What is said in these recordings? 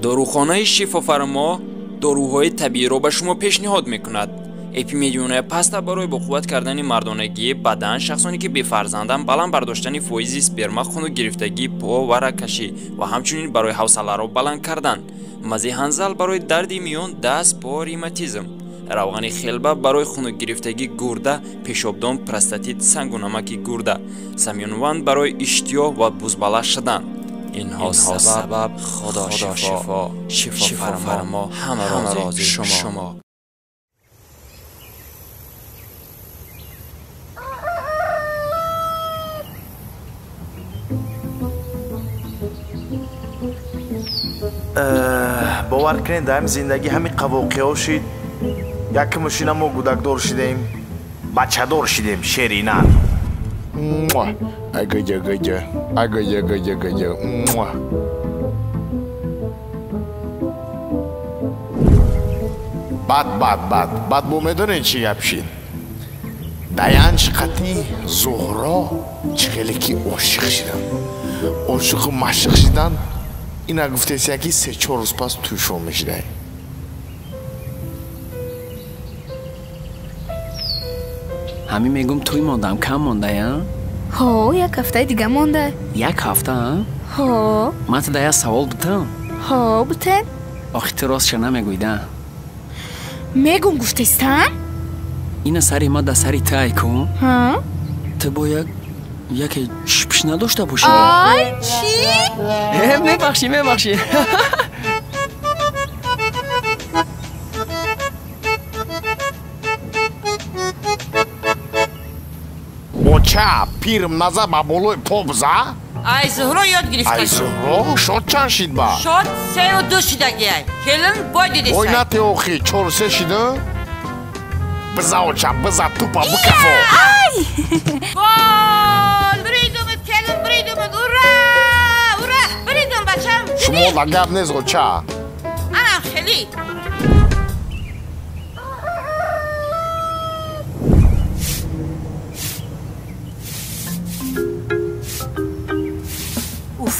дорухонаи шифофармо доруҳои табииро ба шумо пешниҳод мекунад. эпимедиония паста барои боқувват кардани мардонагии бадан, шахсоне ки бефарзанданд, баланд бардоштани фоизи сперма, хунук гирифтагии по ва раккашӣ ва ҳамчунин барои ҳавсаларо баланд кардан. мази ҳанзал барои дарди миён, даст, по, ревматизм. равғани хелба барои хунук гирифтагии гурда, пешобдон, простатит, сангунамаки гурда. самёнванд барои иштиёҳ ва бузбала шудан. инҳо сабаб худо шифо, шифофармо, ҳама рози шумо. бовар кунед дар ҳамин зиндагӣ ҳамин қавоқиҳо шид. яке мошина мо гудакдор шидем, бачадор шидем, шеринан. бад бо медонед чӣ гап шид? даянч қатӣ зуҳро чӣ хеле ки ошиқ шидан. ошиқу машиқ шидан. ина гуфтеся ки 3-4 рӯз пас тӯшон мешидай. ҳамин мегум тӯй мондам, кам мондая? ҳо, як ҳафтаи дига монда. Як ҳафта? ҳо. ман туда як савол бутам. ҳо, бутен. охир ту ростша намегӯйда? мегум гуфтестан? ина сари ма да сари тай кун. ҳа? ту бояд яке шипш надошта боши. ай, чӣ? мебахшӣ. боча пирм назар ба болои по биза. ай зуҳро ёд гирифта. ай зуҳро шод чанд шид ба? шод 3-2 шидагиай. келин бой дидисай. ой нате охи 4-3 шида. биза оча биза тупа букафо. ай! гол! Бридумид келин бридумид. ура! Ура! Бридум бачам. шумо да гап нест оча. анам хели.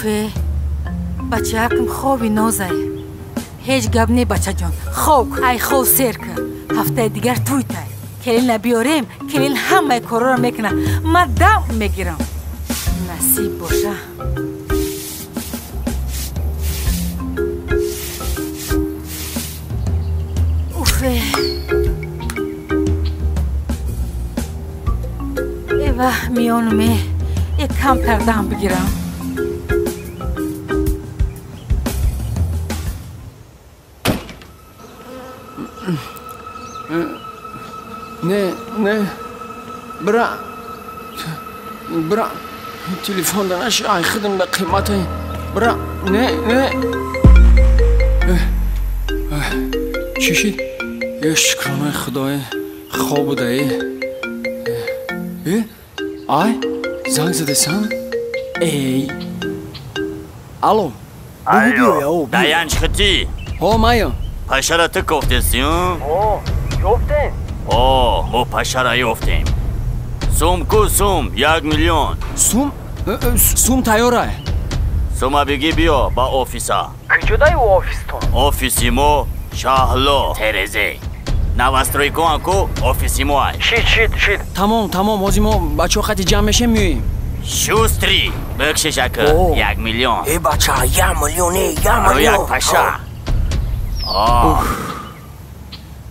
уфе бачаакм хоби нозае. ҳеҷ гап не бачаҷон. хоб ай хоб серка. ҳафтаи дигар туйтай. келина биёрем, келин ҳамаи корро мекунад. ман дам мегирам. насиб боша. уфе эва миёнуме якам кардам бигирам. не бра телефонда наш ай хидм ба қиматай бра не чӣ шид? я шукронаи худое хоб будаи. ай занг задасан? эй алло даянч хити ҳо майо пашара ту кофтесиё? ёфтем. мо пашара ёфтем. сум 1 миллион. сум тайёрае. сума биги биё ба офиса. куҷодаи офистон? офиси мо шаҳло терезе. навастрой кун ку офиси мо ай. шид тамом ҳозир мо бачаҳо хати ҷамъ мешем меоем. шустри бикшишаку 1 миллион. бача 1 миллион як паша.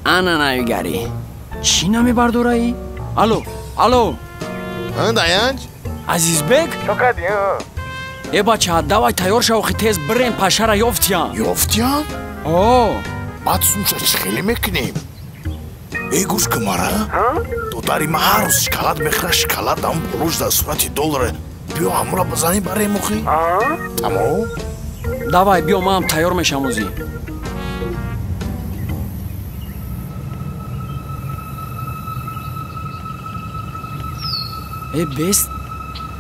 ана навигари чӣ намебардораӣ? алло даянч азизбек бача давай тайёр шав охи тез бирем пашара ёфтиям. баъд сумша чӣ хеле мекунем? гӯш кун мара то дари ма ҳар рӯз шоколад мехӯра шоколадам болуш дар сурати долларе. биё ҳамура бизанем барем охи. тамом давай биё манам тайёр мешам ӯзи. бест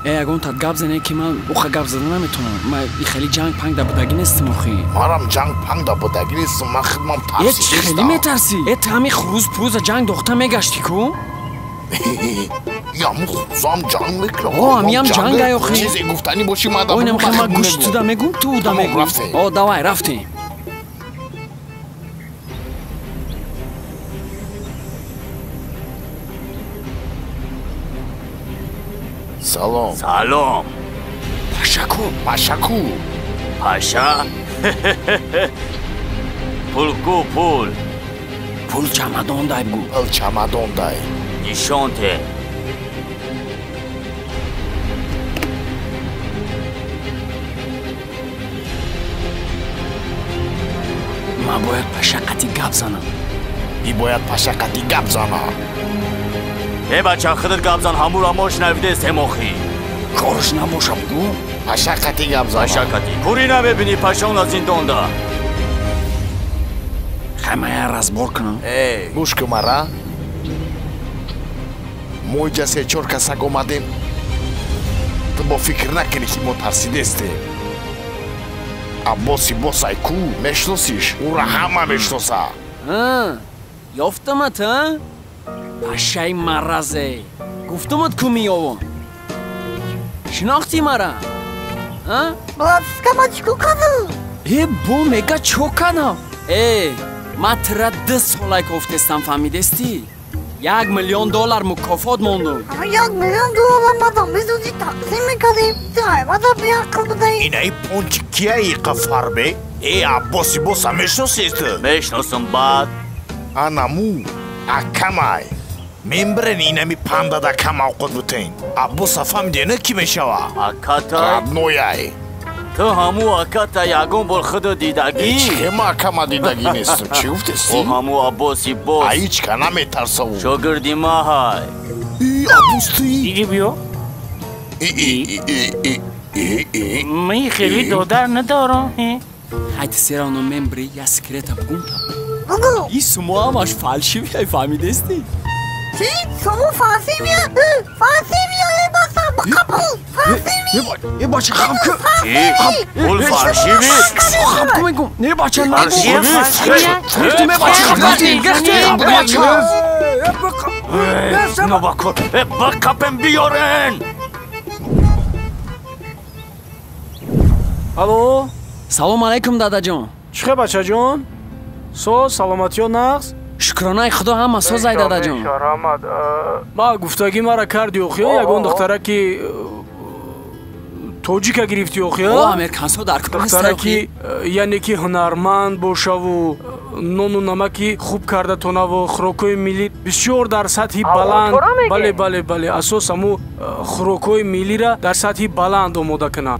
ягон тат гап зане ки ман уха гап зада наметонам. ман хеле ҷанг панг да будагӣ нестим охи. марам ҷанг панг да будагӣ нестим. ман хидмам тарси чӣ хеле метарсӣ? ҳамин хурӯз пурӯза ҷанг дохта мегашти ку? ям хузам ҷанг мекунам. ҳамиам ҷанг ай охи. чизе гуфтанӣ боши ман ман гӯштуда мегум ту да мегум. давай рафтем. салом. Салом. Пашаку. Пашаку. Паша? Пул ку пул. Пул чамадондай бгу. Пул чамадондай. Нишон те. Ман бояд пашақати гап занам. И бояд пашақати гап занам. бача худат гап зан ҳамур амош навидес темохи. Корш набоша бгу. Пашақати гап занам. Пашақати. Пури намебини пашона зиндонда. Хай ман як разбор кунам. гӯш кун мара. мо инҷа се-чор касак омадем. ту бо фикр накунӣ ки мо тарсидестем. аббоси босай ку мешиносиш? ӯро ҳама мешиносад. ёфтамат пашаи маразе. гуфтамат ку меёвам. шинохтӣ мара? бо мега чо канам? ман тира 2 солай кофтестам фаҳмидестӣ? $1 миллион мукофот мондум. $1 миллион мадам безуди тақсим мекардем. Ҳайвата биақл будаи. инаи пончи кияи қафарбе? аббоси боса мешиносед? мешиносам баъд. анаму акамай. мен бирен инами пандада кам авқот бутен. аббоса фаҳмидена ки мешава? акатай. аднояй. ту ҳаму аката ягон бор худо дидагӣ? ма акама дидагӣ несту. чӣ гуфтестӣ? о ҳаму аббоси бос. аичка наметарсаву. шогирди маҳай. аббос туӣ? دیگه بیا من خیلی دادر ندارم ҳайти серано мембри я секрета бгунта. ин сумо ҳамаш фалшивияй фаҳмидестӣ? Чи? Сумо фалшивия? Фалшивия баса бақабул. Фалшивия. бача хабку. Чи? пул фаршиви? хабку мегум. не бача Фаршивия? нобакор бақапем биёрен. алло салом алайкум дадаҷон. чӣ хел бачаҷон соз саломатиё нағз шукронаи худо ҳама созай дадаҷон. ма гуфтагӣ мара карди охиё ягон духтараки тоҷика гирифти охиё американсо дар духтараки яъне ки ҳунарманд бошаву нону намаки хуб карда тонаву хӯрокҳои миллӣ бисёр дар сатҳи баланд. бале асос ҳаму хӯрокҳои миллира дар сатҳи баланд омода кунад.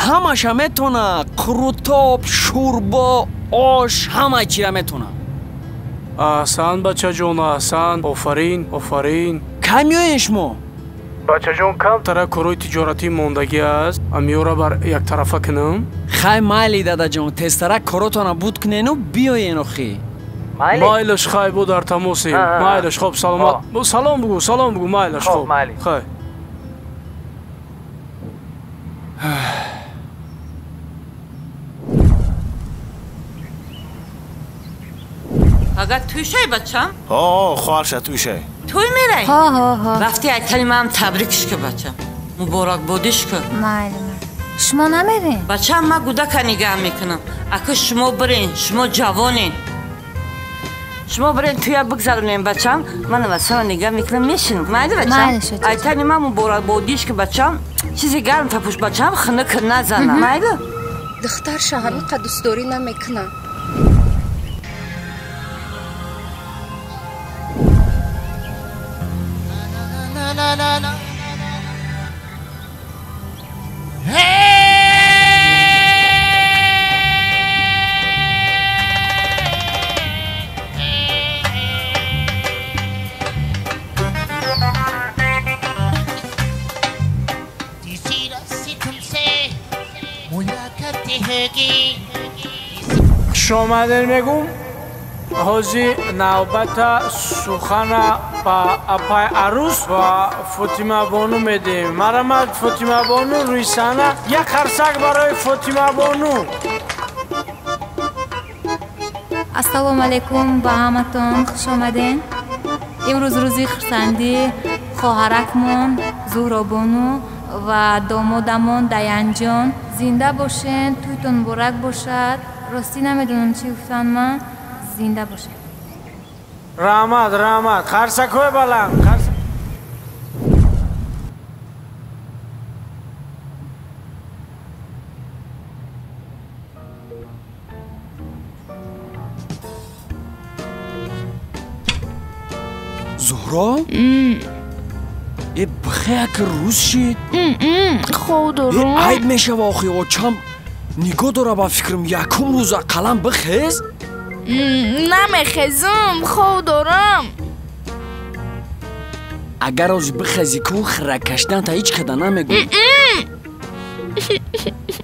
ҳамаша метона. қурутоб, шӯрбо, ош ҳамаи чира метона. аҳсан бачаҷон аҳсан. офарин. кай меоен шумо? бачаҷон камтара корои тиҷоратӣ мондагӣ аст. амиёра бар яктарафа кунам? хай майли дадаҷон тезтара коротона буд кунену биёен охӣ. майлаш хай бо дар тамосем. майлаш хоб саломат. салом бугу майлаш хоб. хай ага туйшай бачам? хоҳарша туйшай. туй мерай? ҳо рафти айтали маам табрикш ку бачам. муборакбодиш ку. майли шумо намерем? бачам ма гудака нигаҳ мекунам. ака шумо бирен, шумо ҷавонен. шумо бирен туя бигзаронем бачам. ман васала нигаҳ мекунам мешинам. майли бачам? айтали ма муборакбодиш ку бачам. чизи гарм тапуш бачам хунук назана. майли? духтар шаҳами қаддусдорӣ намекунам. шомаден мегум ҳози навбата сухана ба апай арӯс ва фотимабону медиҳем. марамад фотимабону рӯйсана як қарсак барои фотимабону. ассалому алайкум ба ҳаматон хуш омаден. имрӯз рӯзи хурсандӣ хоҳаракмон зуҳробону ва домодамон даянҷон зинда бошен. тӯйтон муборак бошад. ростӣ намедонам чӣ гуфтам ман. зинда бошед. раҳмат қарсакҳои баланд. زهرا؟ بخیر که روز شید خود دارم عیب میشه واقعی آچم نگاه داره با فکرم یکم روز قلم بخیز نمیخیزم خود دارم اگر از بخیزی که خرک کشتن تا هیچ کده نمیگو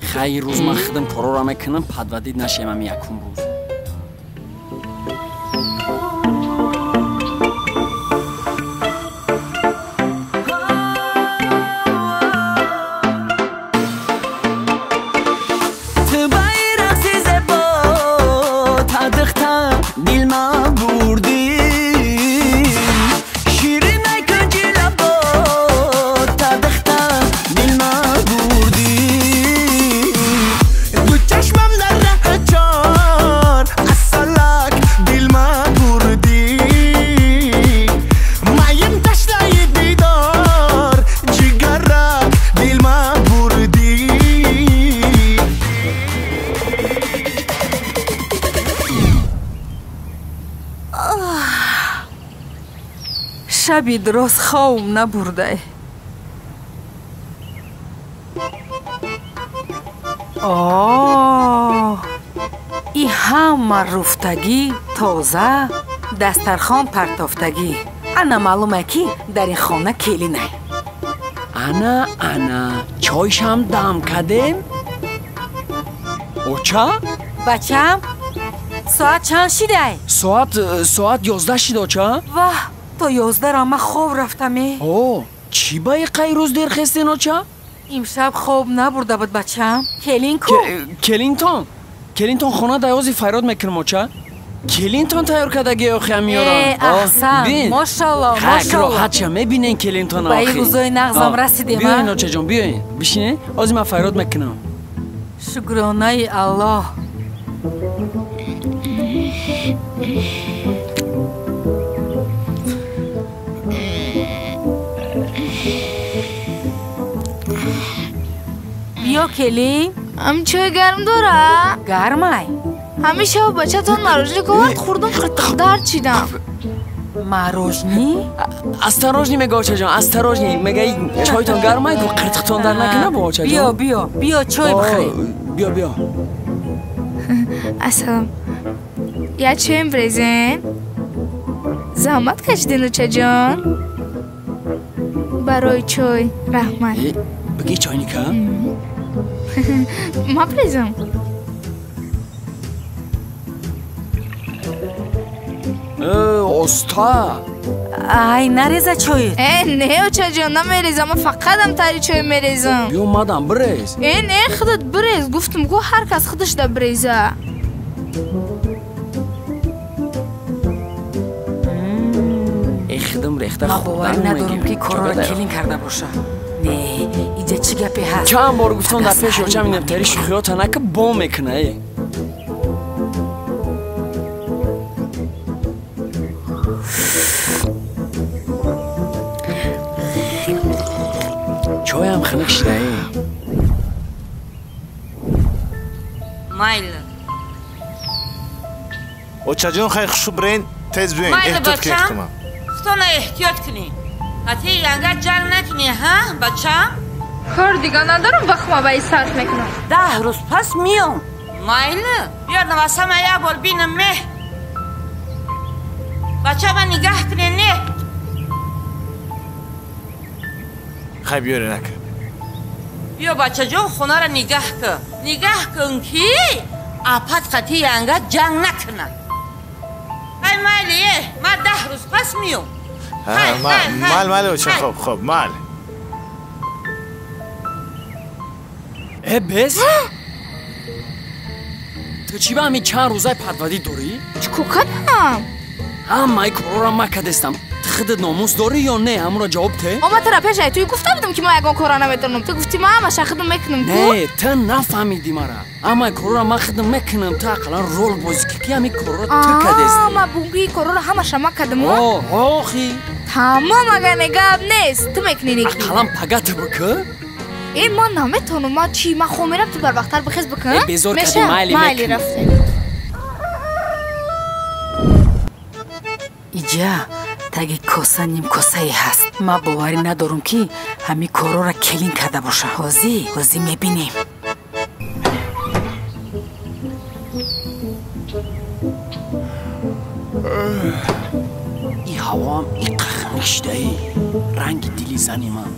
خیلی روز من خودم کارو را میکنم پدودید نشیم هم یکم روز شبی درست خوابم نبرده ای همه رفتگی تازه دسترخوان پرتافتگی انا معلومه که در این خانه کلی نه انا چایش هم دم کدیم اوچا؟ بچم ساعت چند شده؟ ساعت 11 شده اوچا؟ واه تا 11 را من خواب رفتمه چی با یه روز دیر خستین اوچا؟ امشب خواب نبرده بود بچم کلین کو؟ کلینتون خونه دیازی فیراد میکنم اوچا؟ کلینتون تیار کدگی اوخی هم میارن احسن ماشالله حق راحت شم میبینین کلینتون آخی با این روزای نغزم رسیدیم بیاین اوچا جان بیاین بشینه آزی من فیراد میکنم شکرانه الله بیا کلی هم چای گرم داره؟ گرمه همیشه بچه تون مروجنی که وقت خوردم قطق در چیدم مروجنی؟ استراجنی میگه آچه جان استراجنی میگه چای تون گرمه که قطق تون در نکنه با آچه جان بیا چای بخوری بیا اصلا یا چایم بریزین؟ زحمت کشیدین اوچه جان؟ برای چای رحمت بگی چای نیکم؟ ما بریزم استا ای نریزه چای نه اوچه جان نمیریزم من فقط هم تاری چای میریزم بیا مادم بریز نه خودت بریز گفتم گو هر کس خودش دا بریزه خودم ریخته ما باور ندارم که کارا را کلین کرده باشه نه اینجا چی گپی هست چند بار گفتم در پیش اوچه می نبتری شوخیات نکه با میکنه چای هم خنک شده مایل اوچه جان خیلی خوشو برین تیز بیاین احتیاط کنیم خودتون احتیاط کنین حتی ینگه جنگ نکنی ها بچم کار دیگه ندارم بخما به ایستارت میکنم 10 روز پس میام مایل بیار نواسم یه بار بینم مه بچه من نگاه کنین نه خیلی بیاره نکن بیا بچه جان خونه را نگاه کن که اپت قطعی ینگه جنگ نکنن ای مایلیه من 10 روز پس میام مال اوچه خوب مال بس تو چی با همین چند روزای پدودی داری؟ چکو کدم؟ همه کارو را مکدستم خودت ناموس داری یا نه همون جواب ته؟ اما ترا پیش توی گفته بودم که ما یکان کارا نمیتونم تو گفتی ما همه خودم میکنم نه تو نفهمیدی مرا اما کارو را من خودم میکنم تا اقلا رول بازی که همین کارو را تو کدستی ما بونگی کارو را همه شما کدم آخی تمام اگر نگاب نیست تو میکنی نکنی اقلا پگت بکن این ما نمیتونم ما چی ما خو میرم تو بر وقتر بخیز بکن بزار کدی مالی رفته ایجا таги коса нимкосае ҳаст. Ман боварӣ надорам ки ҳамин корора келин карда боша. ҳозир мебинем. این هوا هم این قخنشده ای رنگ دلی زنی من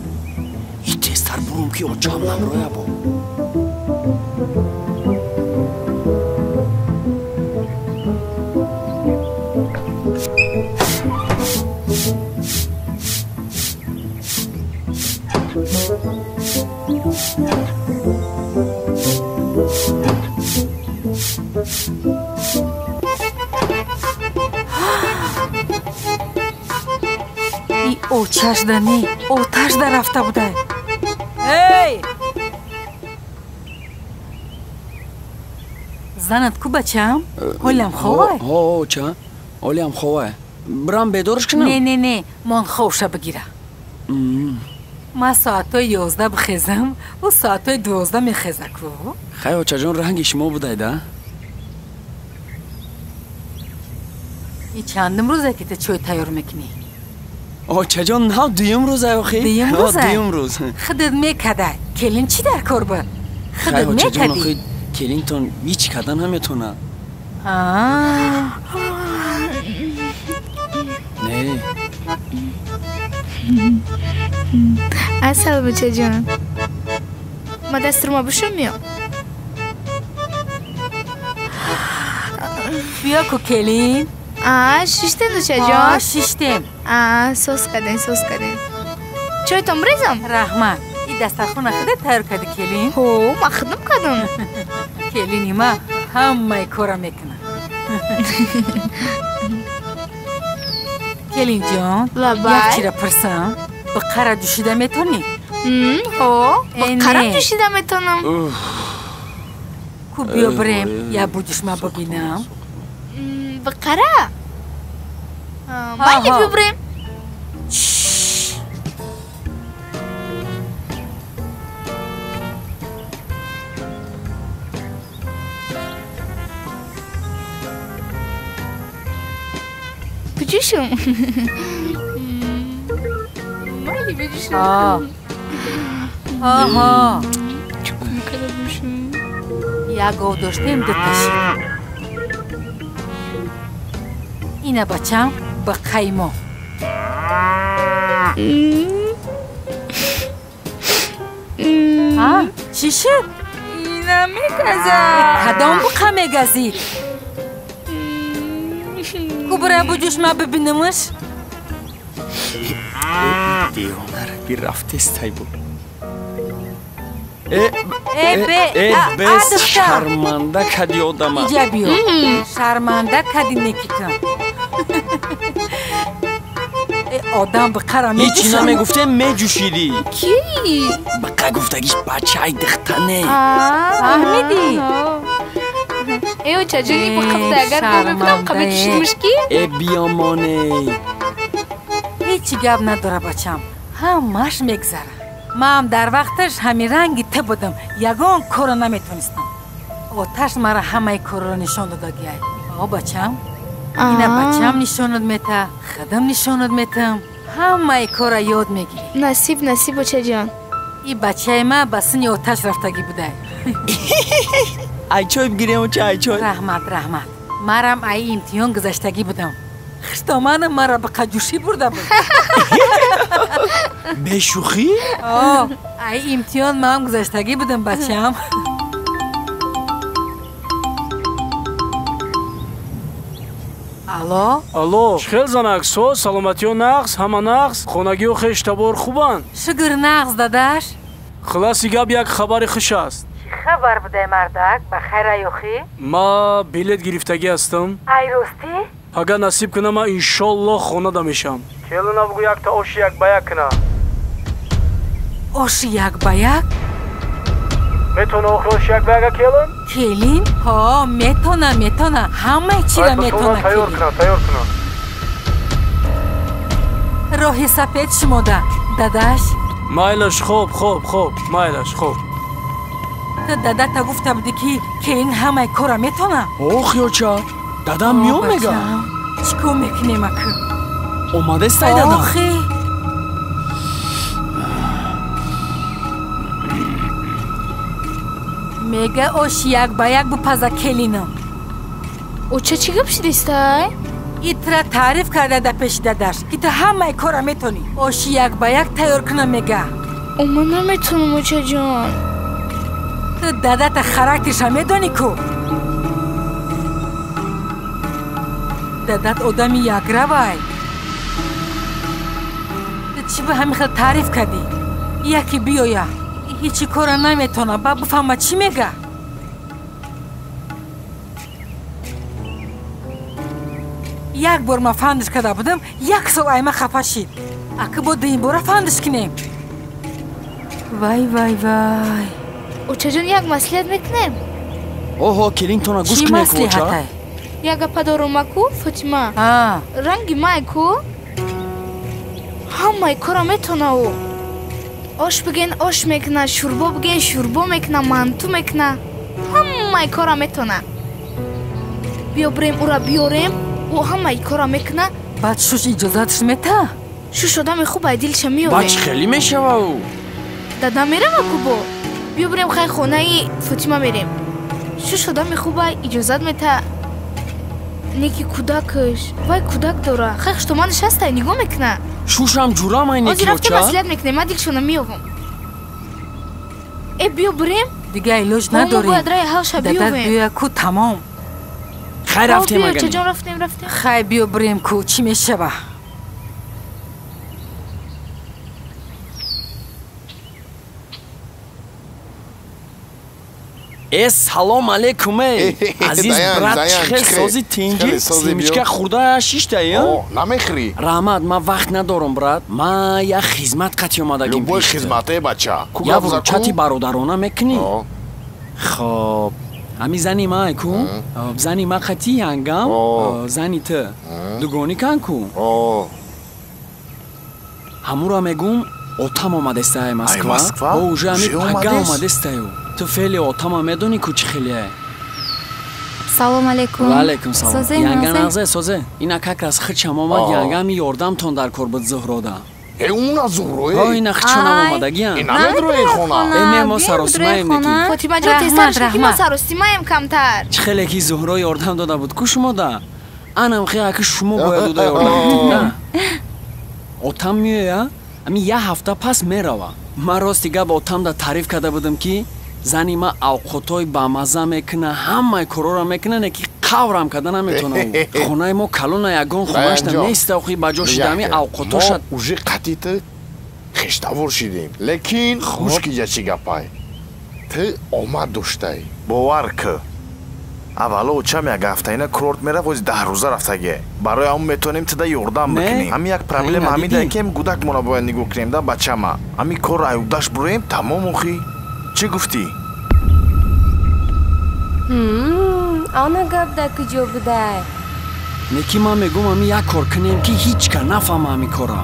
این تستر بروم که اوچه هم نمرویه با очаш да не оташ да рафта буда. Эй! занат ку бачам? ҳолам ховай? ча ҳолам ховай. брам бедорш кунам? не ман ховша бигира. ман соатҳои 11 бихезам ӯ соатҳои 12 мехеза ку. хай очаҷон ранги шумо будайда? ин чандим рӯзе ки ту чой тайёр мекунӣ? очаҷон нав дуюм рӯза охи? дуюм рӯз. хидат мекадай. келин чӣ дар кор буд? хидат мекадӣ? келинтон ҳеҷ кадан наметонад. не. асал бачаҷон. ма дастурма бишумё. биё ку келин. шиштем дучаҷон. шиштем. соз кадем. чойтон бирезам? раҳмат. ин дастархона худат тайёр кардӣ келин? ман хидмат кардам. келини ма ҳамаи кора мекунад. келинҷон, як чира пурсам. биқара дӯшида метонӣ? биқарам дӯшида метонам. ку биё бирем як будушма бибинам. биқара? майли биё бирем. بجوشم مالی بجوشم یک گاو داشتیم دتشی اینه بچم با قیما چی شد؟ اینه میگذه کدام بقا میگذید؟ برای بجوش ما ببینمش دیوانه بی رفته استای بود بس شرمنده کدی آدم اینجا بیو شرمنده کدی نکیتم آدم بقرا میجوشم هیچی نمیگفته میجوشیدی کی؟ بقا گفتگیش بچه های دختنه فهمیدی؟ ایو چجوری بخفته اگر ببینم قبل چشمش کی؟ بیامانه هیچی گپ نداره بچم همش میگذره من در وقتش همین رنگی ته بودم یگان کارو نمیتونستم آتش مرا همه کار رو نشان داده گیای بچم اینه بچم نشانت میته خودم نشانت میتم همه کار یاد میگیری نصیب بچه جان این بچه ما به سنی آتش رفتگی بوده ای چای بگیریم و چای رحمت مرم ای امتحان گذشتگی بودم خشتامانم مرا به قجوشی برده بود به شوخی؟ ای امتحان ما هم گذشتگی بودم بچم алло хел занак со саломатиё нағз ҳама нағз хонагиё хеш табор хубанд шукр нағз дадаш хиласи гап як хабари хуш аст чӣ хабар будай мардак ба хайр аёхӣ ма билет гирифтагӣ ҳастам ай ростӣ агар насиб кунам ман иншоллоҳ хонада мешам келина бугӯ якта оши як ба як куна оши як ба як метона охир оши як ба яка келин келин метона ҳамаи чиро метона тайёр куна роҳи сафед шумода дадаш майлаш хоб майлаш хоб ту дадата гуфта буди ки келин ҳамаи кора метона ох ёча дадам миён мега чӣ кор мекунем аку омадестай дада охи мега ош як ба як бупаза келино оча чӣ гап шудистай итра таъриф карда да пеши дадаш ки ту ҳамаи кора метонӣ оши як ба як тайёр кунам мега ман наметонам очаҷон ту дадата характерша медонӣ ку дадат одами якравай ту чӣ ба ҳамин хел таъриф кардӣ яке биёя ҳичи кора наметона ба буфаҳма чӣ мега як бор ма фандиш карда будам як сол айма хафа шид ака бо дуюм бора фандиш кунем вай вай вай очаҷон як маслиҳат мекунем оҳо келинтона гӯш кунед ку оча як гапа дорум аку фотима ранги май ку ҳамаи кора метонаву ош биген ош мекуна шӯрбо биген шӯрбо мекуна манту мекуна ҳамаи кора метона биё бирем ура биёрем ӯ ҳамаи кора мекуна баъд шуш иҷозатш мета шуш одами хубай дилша меёве баъд чӣ хелӣ мешава ӯ дада мерава кубо биё бирем хай хонаи фотима мерем шуш одами хубай иҷозат мета неки кӯдакаш вай кӯдак дора хай хуштома нишастай нигоҳ мекуна шушам ҷурамай неки озир рафта маслиҳат мекунем ман дилшона меёвам биё бирем дига илоҷ надорем бояд раи ҳалша дадат биёя ку тамом хай рафтем очаҷон рафтем хай биё бирем ку чӣ мешава салом алейкум азиз брат чӣ хел сози тинҷи семичка хурда шиштаи намехӯрӣ раҳмат ман вақт надорам брат ман як хизмат қати омадагим любой хизмате бача як вурчати бародарона мекунӣ хоб ҳами зани май ку зани ма қати янгам зани ту дугонӣ кан ку ҳамура мегум отам омадестаи москва о уже ҳами пага омадестаю ту феъли отама медонӣ ку чӣ хеле салом алейкум ваалейкум салом янга нағзе созе ина какрас хичам омад янгами ёрдамтон дар кор буд зуҳрода уна зуҳрое ина хичонам омадагиян намедрои хона мо саросимаем неки фотимаҷон тезтарш ки мо саросимаем камтар чӣ хеле ки зуҳро ёрдам дода буд ку шумода анам хея ки шумо бояд уда ёрдам кунед отам меоя ами як ҳафта пас мерава ман рости гап отамда таъриф карда будам ки зани ма авқотҳои бамаза мекуна ҳамаи корора мекуна неки қаврам карда наметонам хонаи мо калона ягон хонашта неста охи баҷо шидами авқотоша уже қатиту хештавор шидем лекин гӯш киҷа чӣ гапай ту омад доштаи бовар кӣ аввало учам як ҳафтаина курорт мера вози 10 рӯза рафтаге барои ҳамон метонем туда ёрдам бикунем ҳами як проблема ҳамида ки гудак мона бояд нигоҳ кунем да бачама ҳами кор аюдаш буроем тамом охи чӣ гуфтӣ ана гап да куҷо будай неки ман мегум ҳами як кор кунем ки ҳеҷ ка нафаҳма ҳами кора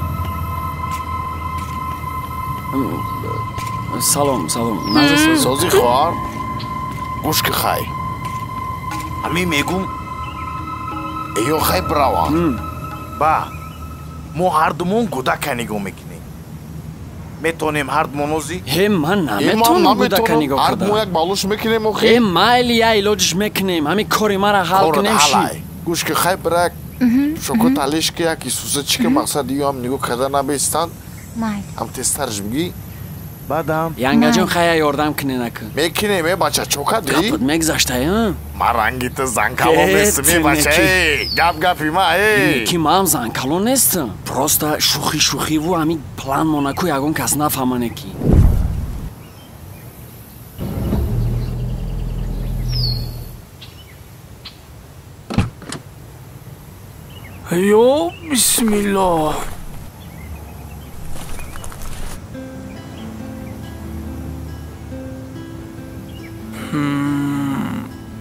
салом сози хоҳар гӯш ки хай ҳами мегум ё хай брава ба мо ҳардумон гудака нигоҳ мекунем метонем ҳардумонози ман наметонам гудака нигоҳ карда ҳардумо як балуш мекунем охи майли я илоҷиш мекунем ҳами кори мара ҳал кунем ши гӯш ки хай брак шоко талиш ки як исуса чӣ ки мақсади ё ҳам нигоҳ карда набестанд ҳам тезтарш бигӣ бадам янгаҷон хая ёрдам куненаку мекунем бача чокади гапут мегзаштаи ма ранги ту занкалон нестим бача гапи ма ки маам занкалон нестам просто шӯхиву ҳами план монаку ягон кас нафаҳма неки ё бисмиллоҳ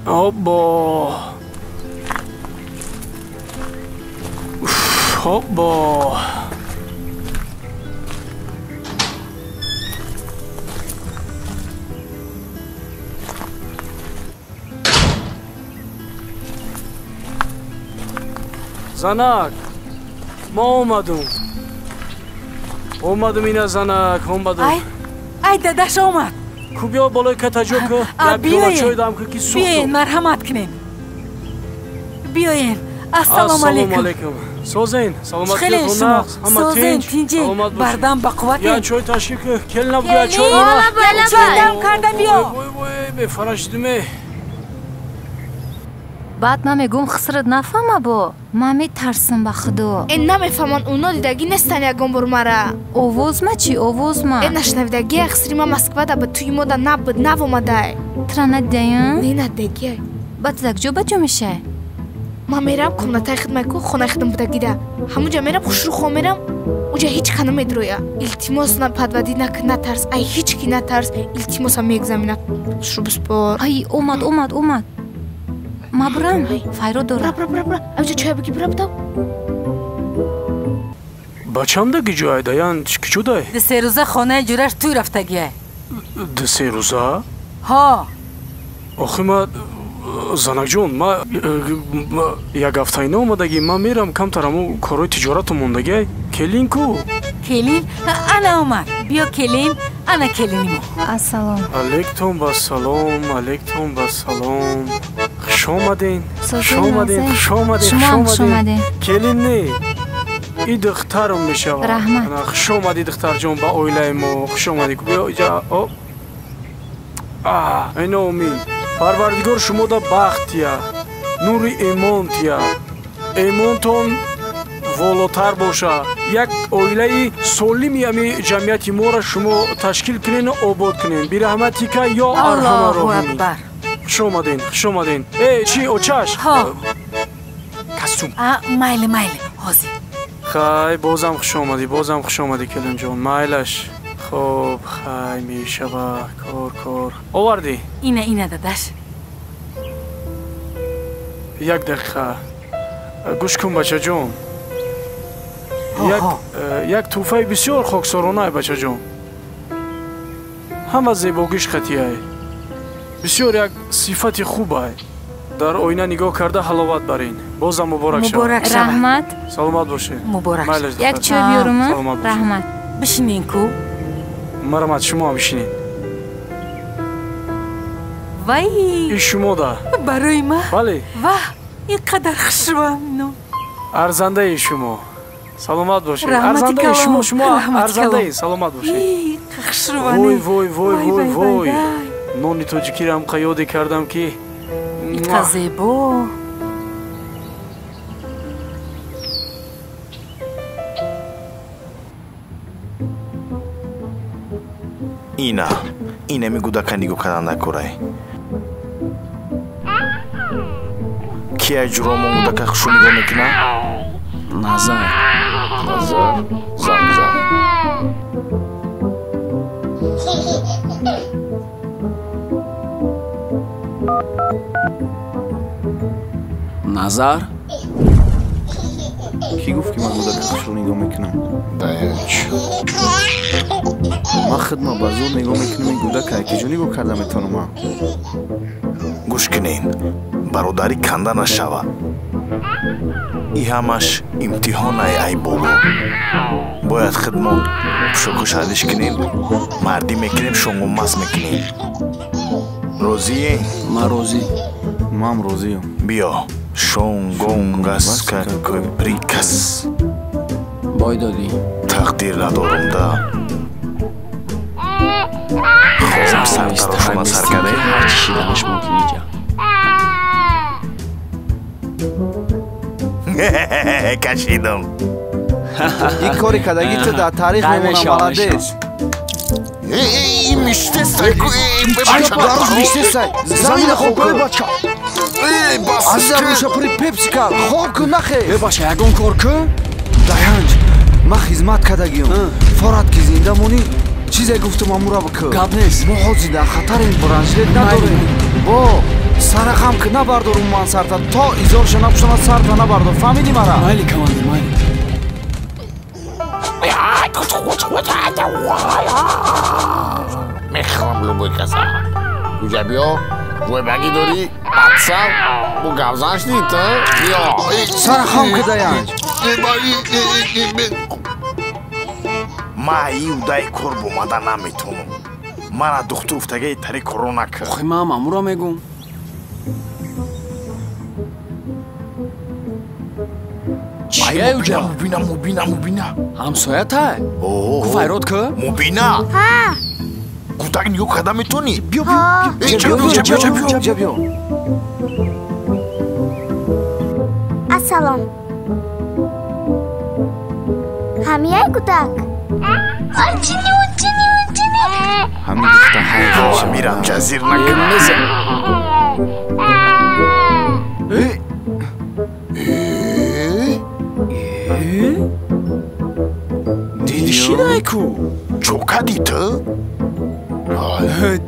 обо обо занак ما اومدم این زنک اومدم ای داداش اومد کو بیا بالای کتاجو که یک گلاس چای دام که کی سوخت بیاین مرحمت کنین بیاین السلام علیکم سوزین سلامت خیلی شما سوزین تینجی بردم با قوت یا چای تشکیل که کل نبگویا چای دم کرده بیا بفرشتمه بعد من میگم خسرت نفهمه با من میترسم به خدا این نمیفهمن اونا دیدگی نیستن یکم بر مرا اووز ما چی اووز ما این نشنویدگی اخسری ما مسکوه ده به توی ما ده نبود نوامده ترا ندیدیم؟ نه ندیدگی بعد بجا میشه ما میرم کمنتای خدمت کو خونه خدم بودگی ده همونجا میرم خوش رو خو میرم اونجا هیچ کنه میدرویا التماس نپدودی نترس ای هیچ کی نترس التماس هم یک زمینه شو بسپار ای اومد ما برم فایرو دارم برا اوجا چای بگی برا بدم بچم ده گیجای دایان چی دای؟ ده 3 روزه خانه جورش توی رفتگیه ده 3 روزه؟ ها آخه ما زنک جون ما یک هفته اینا اومدگی ما میرم کمتر همون کارهای تجارت موندگی کلین کو؟ کلین؟ انا اومد بیا کلین انا کلینیمو السلام علیکم بسلام خوش آمدین کلین نه ای دخترم میشوه رحمت خوش آمدی دختر جون با اویله ما خوش آمدی بیا اینجا اینا امید پروردگار شما دا بختیا نوری ایمانتیا ایمانتون والاتر باشه یک اویله سالمی امی جمعیتی ما را شما تشکیل کنین و آباد کنین بی رحمتی که یا ارحم راحمین خوش آمدین ای چی اوچش کستوم مایل حاضر خیلی بازم خوش آمدی کلین جان مایلش خوب خیلی میشه با کار آوردی اینه داداش یک دقیقه گوش کن بچه جون یک توفه بسیار خاکسارانه بچه جون همه زیباگیش خطیه بسیار یک صفت خوبه در آینه نگاه کرده حلاوت برین بازم مبارک شد رحمت سلامت باشه مبارک یک چای بیارم رحمت بشینین کو مرحمت شما بشینین وای این شما ده برای ما بله واه اینقدر خوشم ارزنده ای شما سلامت باشه ارزنده ای شما ارزنده ای سلامت باشه وای نونی توجیکی را هم قیادی کردم که زیبا اینه میگو دکن نگو کردن نکورای کیا جرام اون دکن خشو نگو میکنه؟ نظر زن نظر کی گفت که من دکن خشو نگو میکنم؟ داینچ ما خدمه بازور نگاه میکنم این گودک که جو نگاه کردم اتانو ما گوش کنین برادری کنده نشوه ای همش امتحان ای بابا باید خدمه شکو شدیش کنین مردی میکنیم شنگو مست میکنیم روزیه؟ من روزیم بیا شنگونگس که پریکس بای دادی تقدیر ندارم ده خوب سرطر شما سرگره هرچی شیدنش ممکن اینجا کشیدم این کاری کدگی تو در تاریخ میمونم ملدیس ای میشته سای میشته سای زمین خوب کنی بچه از روشا پری پیپسی کار خوب کن نخی بباشه یکون کار کن داینج ما خدمت کدگیم فراد که زنده مونی چیزی گفتم امورا بکن گاب نیست ما حاضی در خطر این برانجلیت نداریم با سرخم که نبردارم من سرطا تا ایزارش نبشنه سرطا نبردار فهمیدی مرا؟ مایلی کمانده مایلی میخوام لبوی کسا کجا بیا بوی بگی داری بطسم بو گوزنش نیت بیا سرخم که داینج ма иудаи кор бомада наметонам. мана духтур уфтагаи тари коро накард. охи ман мамура мегум. чия уҷа? мубина. ҳамсоятай? Ку файрод ка? мубина. кӯдак нигоҳ карда метонӣ? биё. Assalom. Hamiyay kudak. Ochini. Hamid gufta hayr. Miram jazir nakun. Didi shiday ku? Chokadi tu?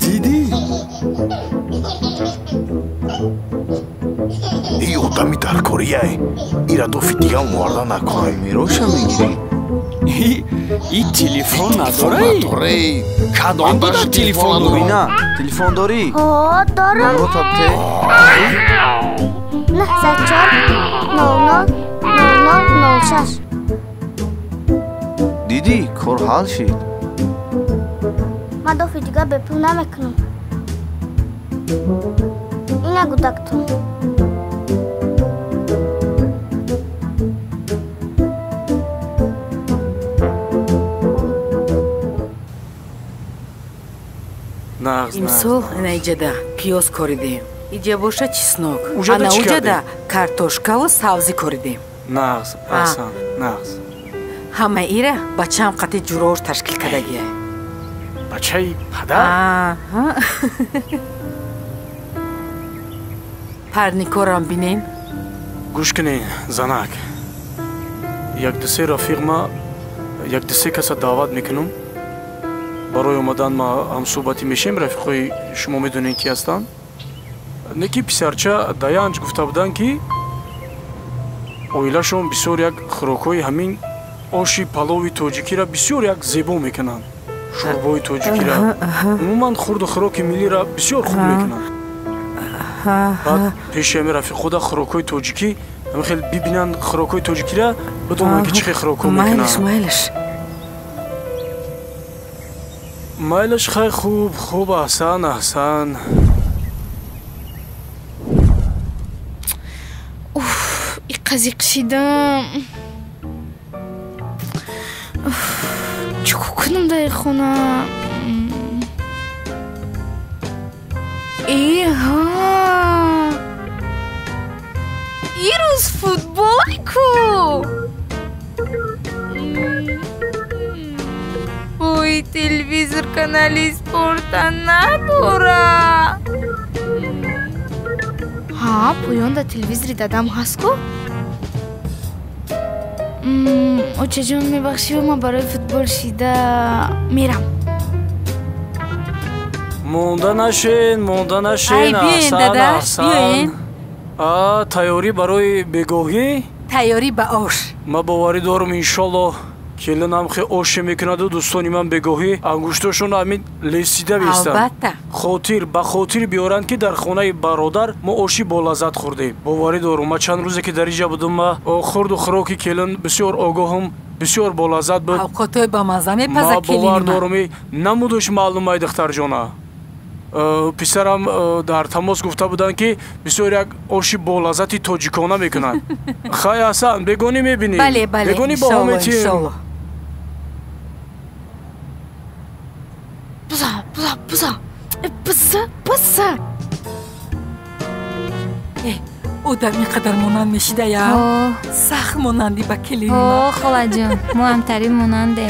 Didi. ای odami dar koriyay. ира дофи дига муарда накунай. Мироша мегири? ин телефон надорай? кадом дада телефон дори? бина телефон дори? дорам. номеро табте? 94 диди кор ҳал шид. ма дофи дига бепул намекунам. ина гудактон. имсол ана иҷада пиёз коридем. иҷа боша чеснок. ана уҷада картошкаву сабзӣ коридем. нағз асан нағз. ҳама ира ба чанд қати ҷурор ташкил кардагия. бачаи падар? парникорам бинем. гӯш кунед занак. як-дусе рафиқ ма як-дусе каса даъват мекунам. барои омадан ма ҳамсӯҳбатӣ мешем. рафиқои шумо медонед ки ҳастанд. неки писарча даянҷ гуфта буданд ки оилашон бисёр як хӯрокҳои ҳамин оши палови тоҷикиро бисёр як зебо мекунанд. шӯрбои тоҷикиро умуман хурду хӯроки миллиро бисёр хуб мекунанд. баъд пеши ҳамин рафиқода хӯрокҳои тоҷикӣ ҳамин хел бибинанд хӯрокҳои тоҷикиро бидонанд ки чӣ хел хӯрокҳо мекунанд. майлаш хай хуб аҳсан. қазиқшидам. чико кунам дар хона? ирӯз футболку. ой телевизор канали спорта надора. поён дар телевизори дадам ҳастку? очаҷон мебахшиву ман барои футбол шида мерам. монда нашен аҳсан. тайёрӣ барои бегоҳӣ? тайёрӣ ба ош. ман боварӣ дорам иншоллоҳ келинам хе оше мекунаду дӯстони ман бегоҳӣ ангуштошон ҳамин лесида бистанд. албатта. ба хотир биёранд ки дар хонаи бародар мо оши болаззат хӯрдем. боварӣ дорам ман чанд рӯзе ки дар иҷа будам ма хӯрду хӯроки келин бисёр огоҳам бисёр болаззат буд. авқотҳои ба мазза мепаза келини бовар дорам намудуш маълумай духтарҷона. писарам дар тамос гуфта буданд ки бисёр як оши болаззати тоҷикона мекунанд. хай ҳасан бегонӣ мебинӣ? бегонӣ бо ҳам метиҳем. буза. ӯ дар ин қадар монанд мешидая? сахт монандӣ ба келини ман. холаҷон мо ҳамтарин монанде.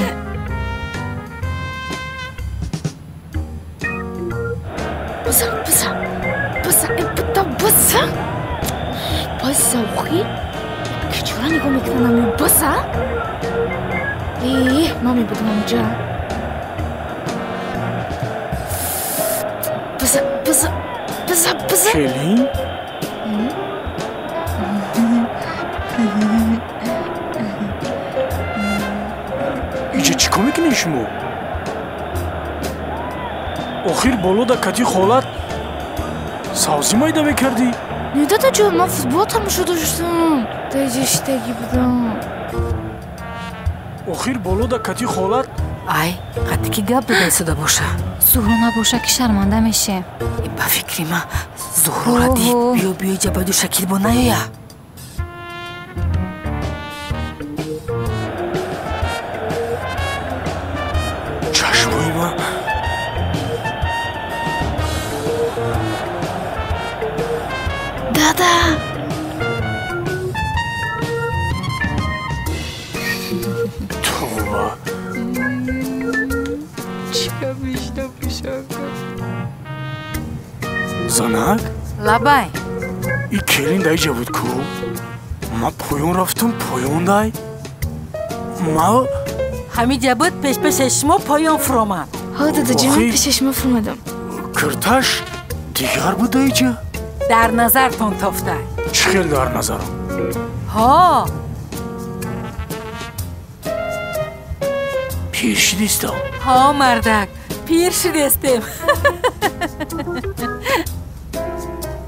буза охи ки чора нигоҳ мекунам. буза ман мебудам онҷа. буза келин иҷа чӣ кор мекунед шумо? охир болода кати холат савзӣ майда мекардӣ? не дадоҷон ман футбол тамошо доштам. дар иҷа шидагӣ будам. охир болода кати холат ай қати ки гап дада истода боша зуҳро набоша ки шарманда мешем ба фикри ман зуҳрора дид биё биё ҷабаду шакил бо наёя чашмои ман дада занак лабай и келин даиҷа буд ку ма поён рафтам поён дай ма ҳамиҷа буд пешпеши шумо поён фуромад ҳо дадаҷон ман пеши шумо фуромадам кирташ дигар буд даиҷа дар назартон тофтай чӣ хел дар назарам ҳо пир шидистам ҳо мардак пир шидестем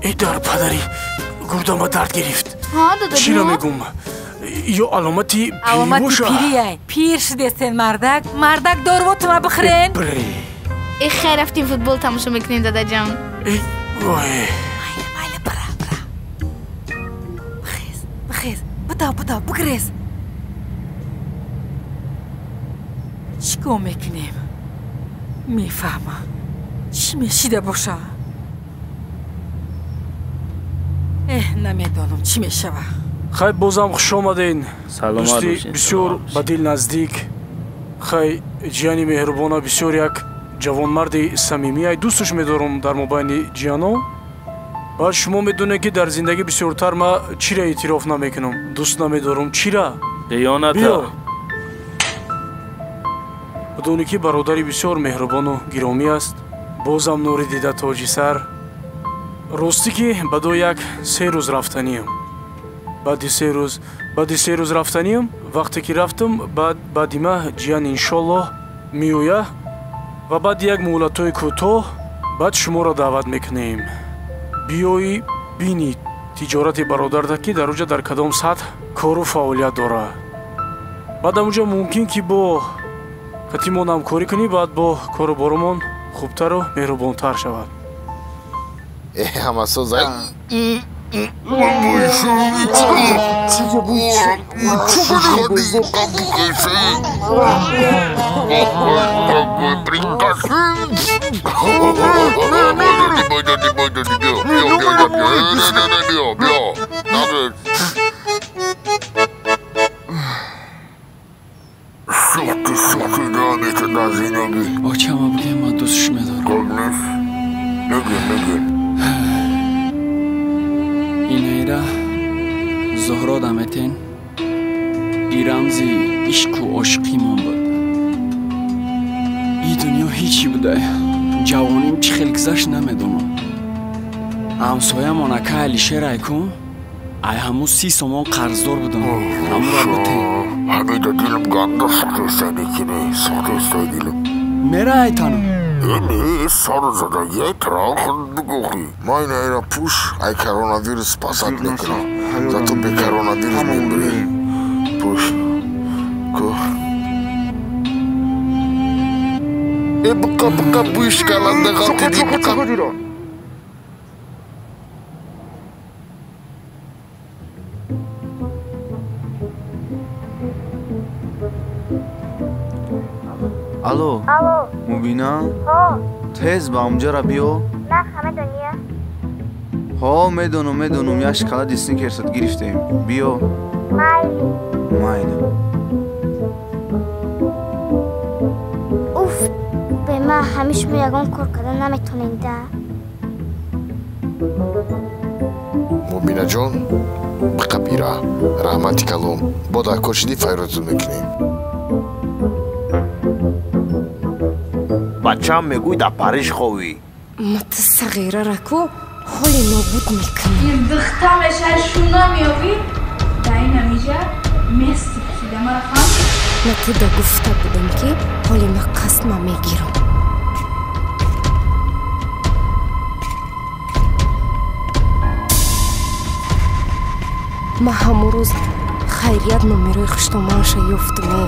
эй дар падари гурдама дард гирифт ҳо дадаҷон чиро мегум ё аломати пирӣ боша пирияй пир шидестен мардак мардак дорувотуна бихӯрен эй хай рафтем футбол тамошо мекунем дадаҷон майли бара бихез будав бигирез чӣ кор мекунем мефаҳмам чӣ мешида боша намедонам чӣ мешава хай бозам хуш омаден саломат дӯсти бошед бисёр ба дил наздик хай ҷияни меҳрубона бисёр як ҷавонмарди самимия дӯсташ медорам дар мобайни ҷиянон баъд шумо медонед ки дар зиндагӣ бисёртар ма чира эътироф намекунам дӯст намедорам чира беёната بدونی که برادری بسیار مهربان و گرامی است بازم نوری دیده تاجی سر راستی که بدو یک 3 روز رفتنیم بعد 3 روز رفتنیم وقتی که رفتم بعد ما جیان انشالله میویه و بعد یک مولتوی کوتاه بعد شما را دعوت میکنیم بیایی بینید تجارت برادر که در اونجا در کدام سطح کار و فعالیت داره بعد اونجا ممکن که با қатимон ҳамкорӣ кунӣ баъд бо коруборимон хубтару меҳрубонтар шавад ҳамасозай очама бигем ман дӯстш медорам инайра зуҳро даметен и рамзи ишқу ошиқимон буд и дунё ҳичи будай ҷавоним чӣ хел гузашт намедонам ҳамсоямон ака алишер айкун ай ҳамӯ 30 сомон қарздор будам ҳамура бутен ҳамида дилам ганда сухтестайни кини сухтестай дилам мера айтану саро зада яй трал худ дугохи май найра пуш ай коронавирус пасад мекунам зато бе коронавирус мемири пуш бука буш каланда галтиди бука алло мубина тез ба умҷара биё на хамедония ҳо медонам як шоколади сникерсат гирифтем биё майли уф бе ман ҳамиш мо ягон кор кардан наметонем да мубинаҷон биқабира раҳмати калом бо дар кошиди файротун мекунем бачаам мегӯй дар париж ховӣ мата сағира раку ҳоли нобуд мекунӣ духтамешай шуна меёвӣ даи намиҷа мести кида марафам на туда гуфта будам ки ҳоли ма қасма мегирам ма ҳамун рӯз хайрият номерои хуштомаша ёфтуме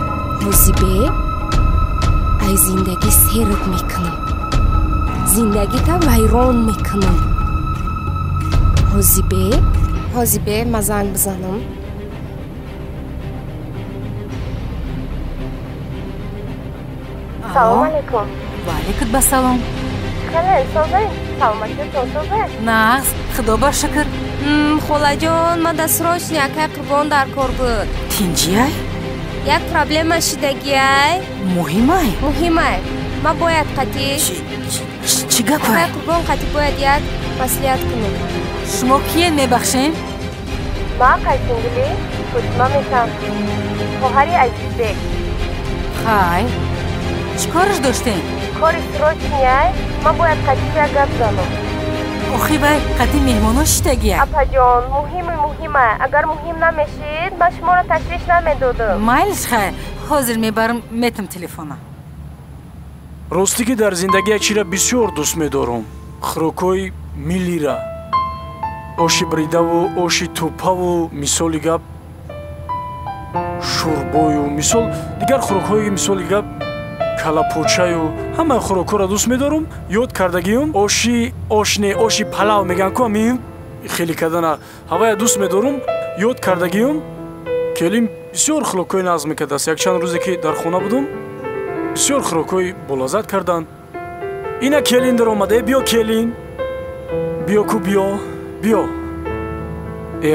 ҳозибе ай зиндагӣ серд мекунам зиндагита вайрон мекунам ҳозибе ма занг бизанам салом алейкум ваалейкум басалом хале соза саломатитон соза на худо ба шукр холаҷон ма дастрочни акай қурбон дар кор буд тинҷиай як проблема шидагиай муҳимай ма бояд қатӣ чӣ гапай акай қурбон қатӣ бояд як маслиҳат кунем шумо киен мебахшем ма қайсингили фотима мешам хоҳари азизбек хай чӣ кораш доштем кори срочнияй ма бояд қатиша гап занам охи вай қади меҳмонон шитагия апаҷон муҳимай агар муҳим намешид ма шуморо ташвиш намедодам майлиш хай ҳозир мебарам метам телефона ростӣ ки дар зиндагия чира бисёр дӯст медорам хӯрокҳои миллира оши бридаву оши тӯпаву мисоли гап шӯрбою мисол дигар хӯрокҳои мисоли гап калапочаю ҳамаи хӯрокҳоро дӯст медорам ёд кардагиам оши палав меган ку амин хеле кардана ҳавая дӯст медорам ёд кардагиам келин бисёр хӯрокҳои назм мекардааст якчанд рӯзе ки дар хона будам бисёр хӯрокҳои болаззат карданд ина келин даромада биё келин биё ку биё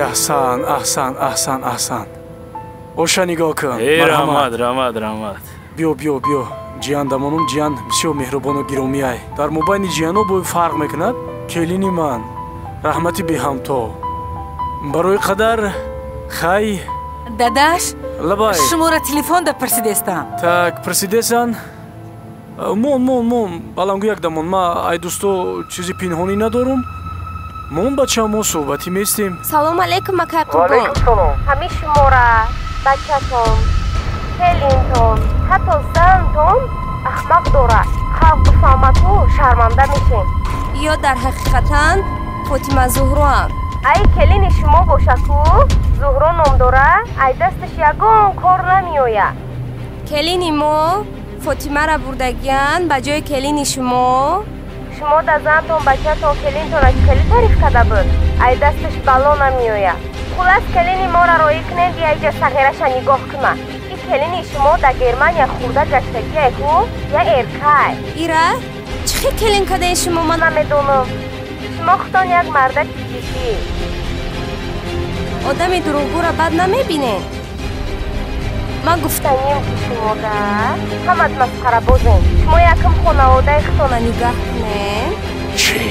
аҳсан оша нигоҳ кун раҳмат биё ҷияндамонам ҷиян бисёр меҳрубону гиромиай дар мобайни ҷияно бо фарқ мекунад келини ман раҳмати беҳамто барои қадар хай дадаш лабай шуморо телефонда пирсидестам так пирсидесан мон балангу як дамон ма ай дӯсто чизи пинҳонӣ надорам мон бача мо суҳбатӣ местем салом алейкум акай қурбон ваалейкум салом ҳамин шумора бачатон келинтон ҳатто зантон ахмақ дорад халқ бифаҳмаду шарманда мешем ё дар ҳақиқатан фотима зуҳроам ай келини шумо бошаку зуҳро ном дора ай дасташ ягон кор намеояд келини мо фотимара бурдагиян ба ҷои келини шумо да зантон бачатон келинтона хеле тариф карда буд ай дасташ бало намеояд хулас келини моро роӣ кунед яйҷа сағираша нигоҳ кунад келини шумо да германия хурда гаштагие ку я эркай ира чӣ хел келин кадаи шумо ман намедонам шумо худтон як мардаки ҷиддӣ одами дурӯғгӯра бад намебинед ман гуфтанем ки шумо да ҳамат масхарабозем шумо якам хонаводаи худтона нигаҳ кунед чӣ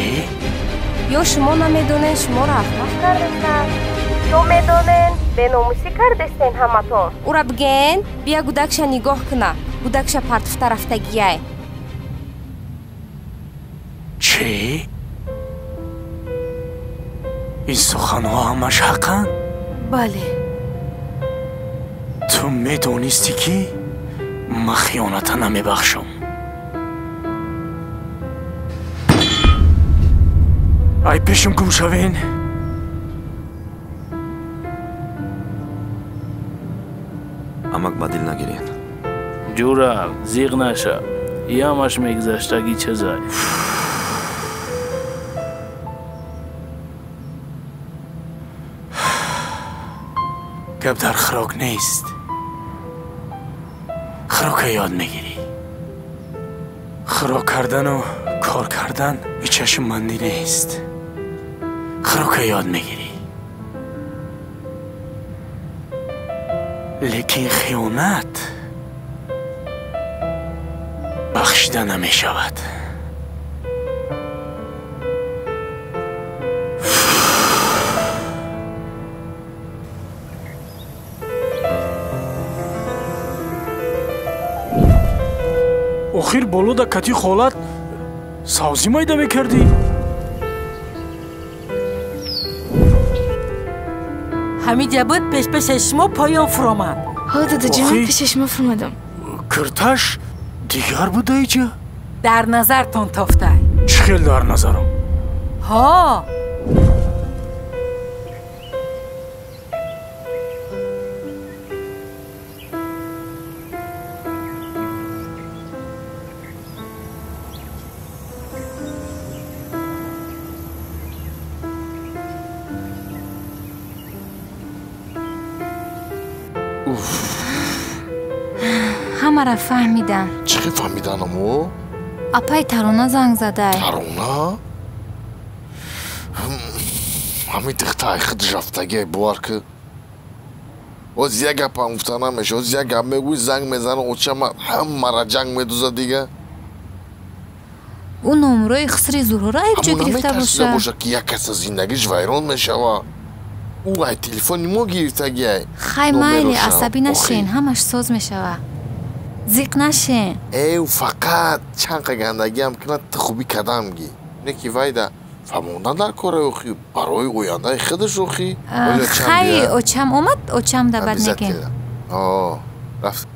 ё шумо намедонед шуморо ахмақ кардестанд ё медонен беномусӣ кардестен ҳаматон ура биген бия гудакша нигоҳ куна гудакша партуфта рафтагияй чӣ ин суханҳо ҳамаш ҳақанд бале ту медонистӣ ки ман хиёната намебахшам ай пешам гум шавен амак ба дил нагиред ҷурал зиқ наша ямаш мегузаштаги чизай гап дар хӯрок нест хӯрока ёд мегирӣ хӯрок кардану кор кардан ичашмандӣ нест хӯрока ёд мегирӣ лекин хиёнат бахшида намешавад охир болода кати холат савзӣ майда мекардӣ ҳамиҷа буд пешпеши шумо поён фуромад ҳо дадаҷӣ ман пеши шумо фуромадам кирташ дигар буда иҷа дар назартон тофтай чӣ хел дар назарам ҳо ҳамаро фаҳмидам. Чӣ фаҳмиданаму? Апай Тарона занг задай. Тарона? Ҳамин тихтаи худ рафтаге бувар ки оз як гапам гуфта намеша, оз як гап мегӯй занг мезана очама ҳамаро ҷанг медуза дига. ӯ номрои хисри Зуҳраро айбҷо гирифта боша. Боша ки як каса зиндагиш вайрон мешава. ӯ ай телефони мо гирифтагиай. Хай майли асабӣ нашин, ҳамаш соз мешава. Зиқ нашин. Эу фақат чанқа гандагиам кунад ту хубӣ кадам ги. Не ки вайда фаҳмонда дар кора охӣ барои ояндаи худаш охӣ. Хай очам омад, очам да бад мегем. Рафт.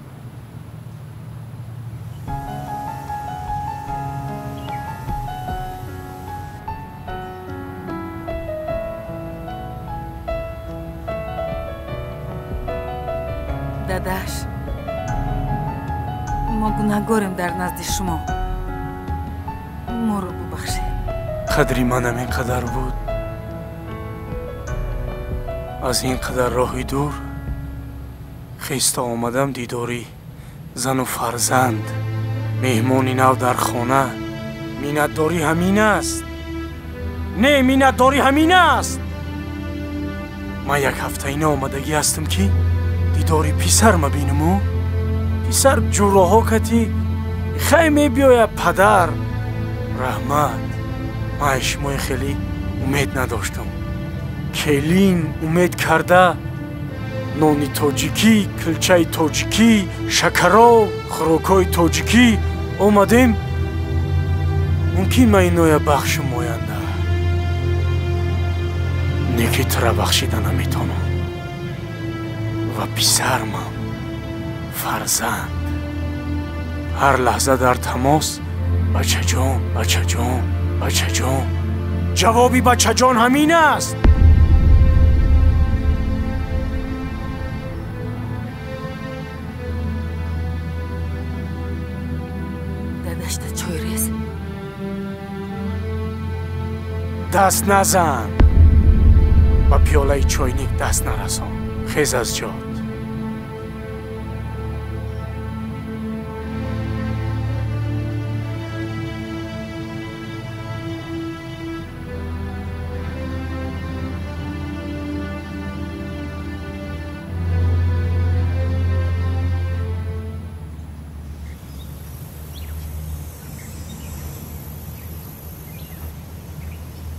дадаш, мо гунаҳгорем дар назди шумо. моро бубахшед. қадри манам ин қадар буд. аз ин қадар роҳи дур хиста омадам дидори зану фарзанд, меҳмони нав дар хона. миннатдорӣ ҳамин аст. Не, миннатдорӣ ҳамин аст. ман як ҳафтаина омадагӣ ҳастам ки дидори писар мабинаму. писар ҷурроҳо кати хай мебиёя падар. раҳмат. ман аз шумои хеле умед надоштам. келин умед карда нони тоҷикӣ, кулчаи тоҷикӣ, шакаров, хӯрокҳои тоҷикӣ омадем. мумкин ман иноя бахшум оянда. не ки тура бахшида наметонам. ва писармам, фарзанд. ҳар лаҳза дар тамос бачаҷон, бачаҷон, бачаҷон. ҷавоби бачаҷон ҳамин аст. дадашта чой рез. даст назан. ба пиёлаи чойник даст нарасон. хез аз ҷод.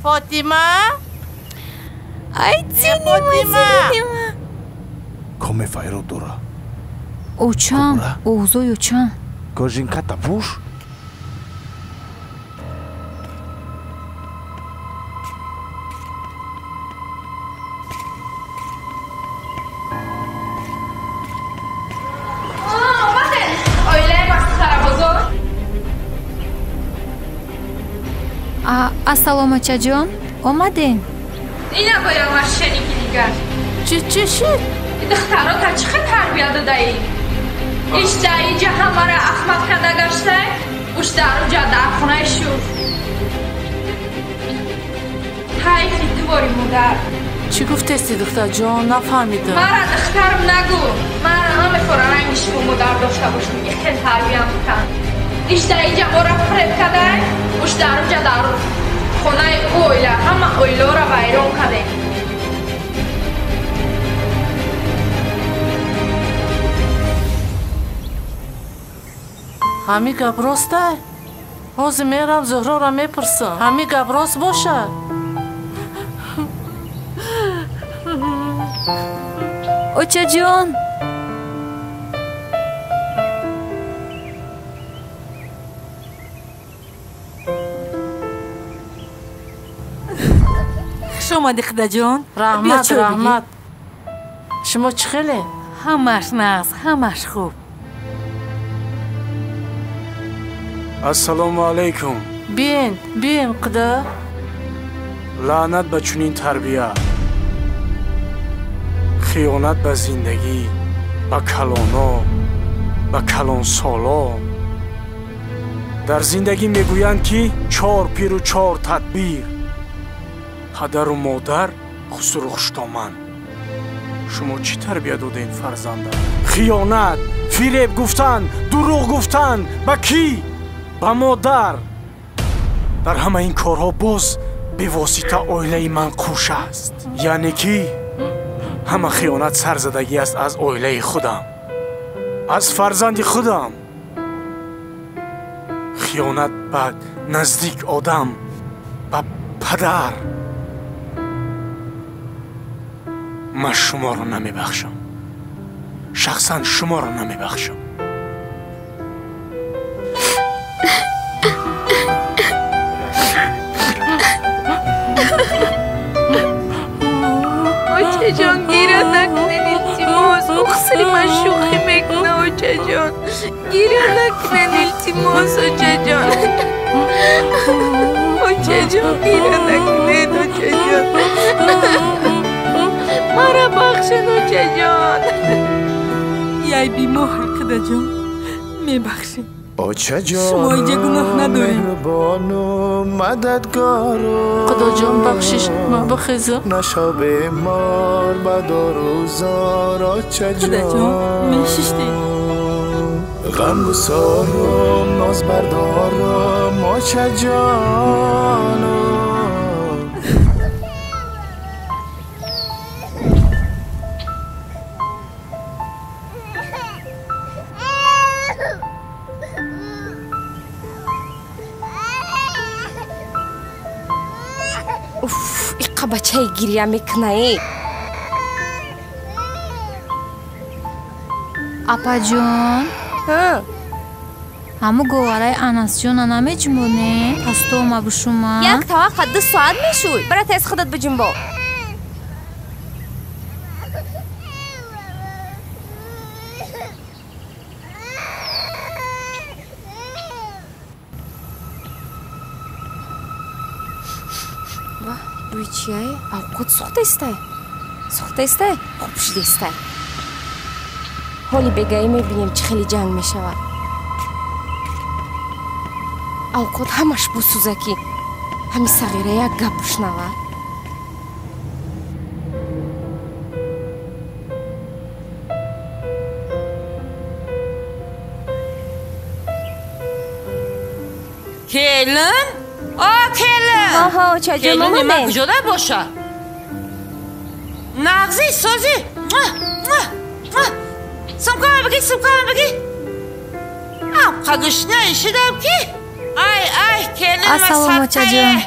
فاطمه ای زینیما Come fai rodora? Очам, овзои очам. Кожинка тапуш? Ассалом ачаҷон, омаден? Ина бояд машини ки дигар. Чӣ шуд? духтарота чӣ хел тарбия додаӣ? ишта инҷа ҳамаро ахмад карда гаштаи? уштаруҷа дар хонаи шур. ҳайфи дувори модар. чӣ гуфтести духтарҷон? нафаҳмидам. мара духтарам нагӯ. мара намехӯра ранги шумо модар дошта бошам. як хел тарбия мекан. ишта инҷа моро фиреб кадай? уштаруҷа дар хонаи оила ҳама оиларо вайрон кадем. ҳамин гап ростае? ҳозир мерам зуҳроро мепурсам. ҳамин гап рост бошад? очаҷон, хуш омадӣ қидаҷон. раҳмат, раҳмат. шумо чӣ хеле? ҳамаш нағз, ҳамаш хуб. ассалому алайкум. биен қида. лаънат ба чунин тарбия, хиёнат ба зиндагӣ, ба калоно, ба калонсоло. дар зиндагӣ мегӯянд ки 4 пиру 4 тадбир. падару модар хусрухштоманд. шумо чӣ тарбия додем фарзанда? Хиёнат, фиреб гуфтан, дурӯғ гуфтан ба кӣ? ба модар. дар ҳама ин корҳо боз бевосита оилаи ман қуш аст. яъне ки ҳама хиёнат сарзадагӣ аст аз оилаи худам, аз фарзанди худам. хиёнат ба наздик одам, ба падар. ман шуморо намебахшам, шахсан шуморо намебахшам. اوچه‌جان گیرت نکنین التماس اخسری من شوخی میکنه اوچه‌جان گیرت نکنین التماس اوچه‌جان اوچه‌جان گیرت نکنین اوچه‌جان مرا بخشن اوچه‌جان یای بیمار خداجان میبخشین شما اینجا گناه نداریم خدا جان بخشش من بخیزم نشا بیمار بدار روزار خدا جان میششتی غم بسارم ناز بردارم آچه جانم بچه گریه میکنه. اپا جون همو گوارای انس جون نمیجمونه پس تو ما بشوما یک توقع 2 ساعت میشوی برای تیز خودت بجنبا. بوی چیه؟ اوقات سخته استه؟ سخته استه؟ خوب شده استه. حالی بگایی میبینیم چه خیلی جنگ میشود. اوقات همش بسوزه که همی صغیره یک گپ بشنوه. کلن؟ کلن آها چجا مامان کلن کجاده باشه نغزی سازی سمکه بگی قدش نشیدم که ای کلن السلام چجا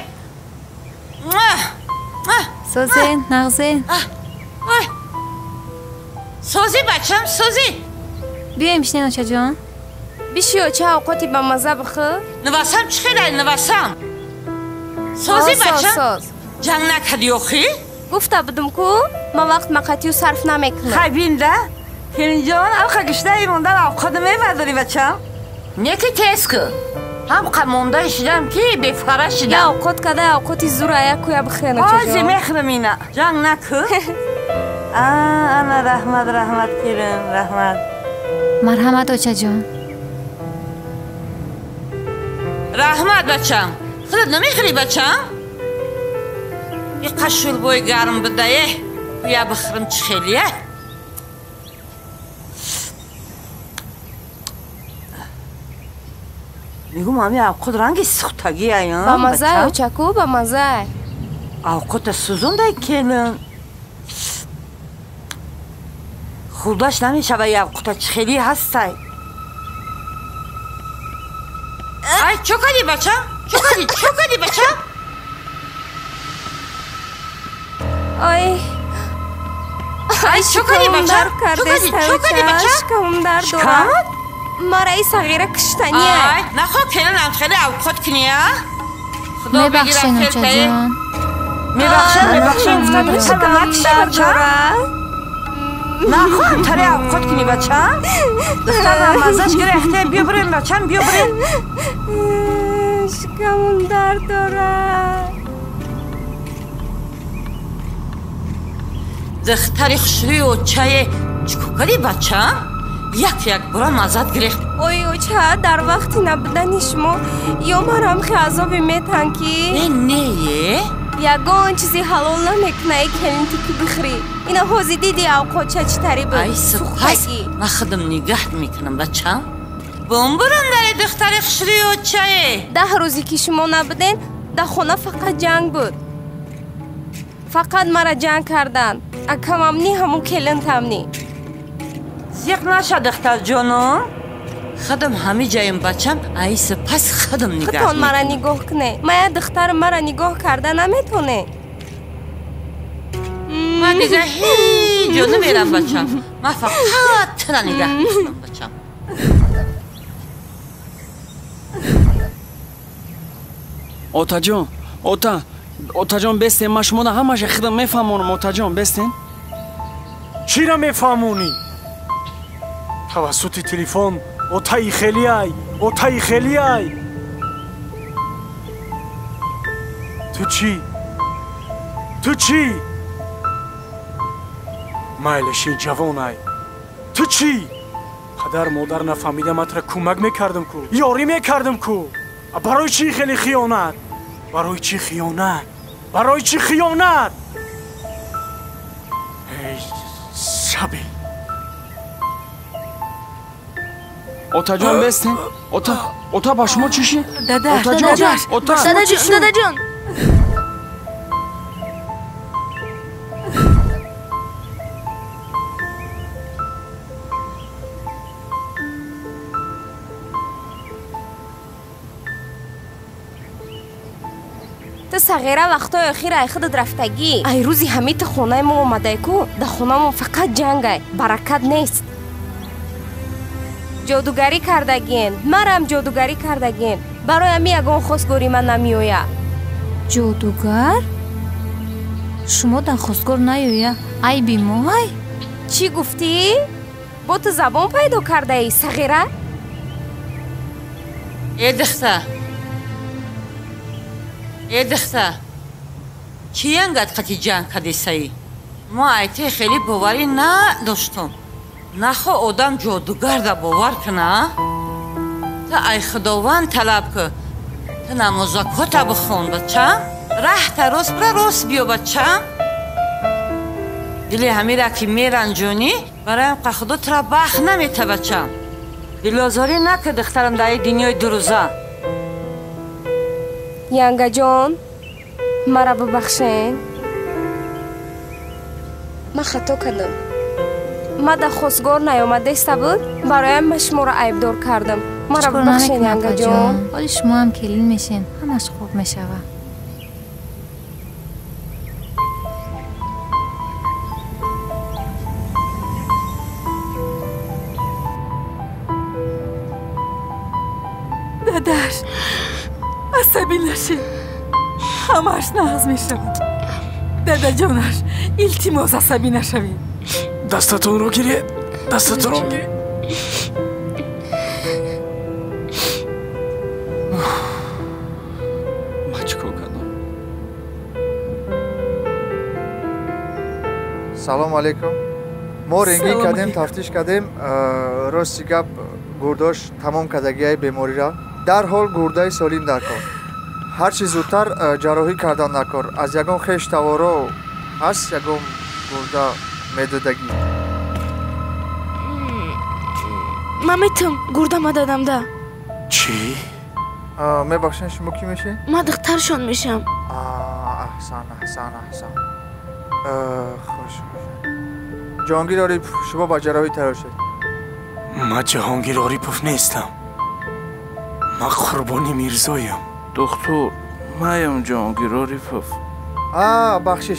سازی نغزی سازی بچم سازی بیا میشنین چجا بیشی چه اوقاتی با مزه بخور؟ نواسم چه خیلی نواسم سازی بچم جنگ نکردی آخی؟ گفته بودم کو ما وقت مقطعی صرف نمیکنم خیبین ده؟ کلین جان الخه گشته ایرون در اوقات میبرداری بچم؟ نیکی تیز که هم قمونده شدم که بفقره شدم یا اوقات کده اوقاتی زور ایا کویا بخیرنه چجا آزی میخرم اینا جنگ نکو انا رحمت کلین رحمت مرحمت اوچه جان رحمت بچم خودت نمیخری بچم؟ یه قشول بوی گرم بدهیه یا بخرم چه خیلیه میگم همی اوقات رنگی سختگی ایان با مزه اوچکو با مزه اوقات سوزون ده کلن خوردش نمیشه و یه اوقات چه خیلی هستی ای چو کردی بچم؟ چو کردی بچم؟ ای چو کردی بچم؟ چو کردی بچم؟ شکم در دورم مارا ای صغیره کشتنیه ای نخواه کلنم خیلی اوقات کنیه میبخشین اوچه جان میبخشین شکم در نخواه تری اوقات کنی بچم دخترم ازش گرفتیم بیا بریم بچم بیا بریم شکمون در داره دختری خوشوی اوچه چکو کردی بچم یک برام ازت گرفت اوی اوچه در وقتی نبودنی شما یا مرام خیلی عذابی میتن کی نه یگان چیزی حلال نمیکنه ای کلین تیکی بخری اینا حوزی دیدی اوقات چطوری بود ای سپاس من خودم نگاه میکنم بچم بمبرم در دختر خشری و چای 10 روزی که شما نبودین در خونه فقط جنگ بود فقط مرا جنگ کردن اکمم نی همون کلن تمنی زیق نشه دختر جانو خودم همه جایم بچم ای سپاس خودم نگاه میکنم خودتون مرا نگاه کنه من دختر مرا نگاه کرده نمیتونه من دیگه هیچ جا نمیرم بچم من فقط تو را نگاه میکنم بچم اوتا جان اوتا جان بستین من شما را همش خودم میفهمونم اوتا جان بستین چی را میفهمونی؟ توسط تلفن اوتای خیلی ای تو چی؟ مایلشی جوان ای تو چی؟ پدر مادر نفهمیده من را کمک میکردم کو یاری میکردم کو برای چی خیلی خیانت؟ برای چی خیانت؟ ای شبی اوتا جان بستین اوتا با شما چیشی؟ دادا جان تو صغیره وقتای اخیر ای خودت رفتگی ای روزی همه خونه ما اومده کو در خونه ما فقط جنگه برکت نیست جادوگری کردگین مرم جادوگری کردگین برای همی یگان خواستگاری من نمیویه جادوگر؟ شما در خواستگار نیویه ای بیمای؟ چی گفتی؟ با تو زبان پیدا کرده ای صغیره؟ ای دختر چی انقدر قطی جنگ کردی سایی؟ ما ایتی خیلی باوری نداشتم نخو آدم جادوگر دا باور کنه تا ای خداوند طلب که تا نمازکاتا بخون بچم ره تا راست بیا بچم دلی همی را که میرنجونی برایم که خدا ترا بخ نمیته بچم دلازاری نکه دخترم در دنیای دروزه ینگا جان مرا ببخشین من خطا کردم من در خواستگار نیامده ایسته بود برایم من شما را عیبدار کردم مرا ببخشین ینگا جان ولی شما هم کلین میشین همش خوب میشوه داداش عصبی نشین همش نغز میشود دادا جانش التماس عصبی نشوین دستتون رو گیرید من چیکار کردم؟ سلام علیکم ما رنگی کردیم تفتیش کردیم راستی گپ گرداش تمام کردگی بیماری را در حال گردای سالم در کار هر چیز زودتر جراحی کردن نکار از یگان خیش توارو هست یگان گردا میدادگی من میتونم گرده ما دادم ده چی؟ میبخشین شما کی میشین؟ من دخترشان میشم احسان خوش جهانگیر عاریف شما با جراحی تیار شد من جهانگیر عاریف نیستم من قربانی میرزایم دکتر مایم جهانگیر عاریف بخشش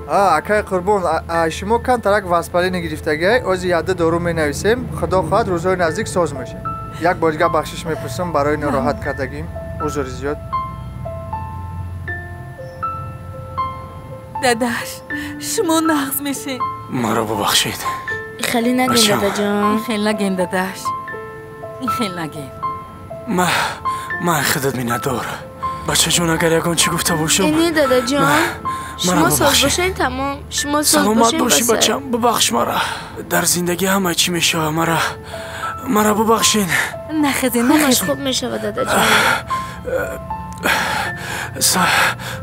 اکای قربان شما کن ترک واسپالین گرفتگی از یاده دارو می نویسیم خدا خواهد روزهای نزدیک ساز میشه یک بارگاه بخشش میپرسم برای ناراحت کردگیم عذر زیاد داداش شما نغز میشین مرا ببخشید خیلی نگین دادا جان خیلی نگین داداش این خیلی نگین من خودت می ندار بچه جون اگر یکان چی گفته باشم اینی دادا جان شما ساز باشین تمام شما ساز باشین باشی بچم ببخش مرا در زندگی همه چی میشه مرا ببخشین نخیزین خوب میشه دادا جان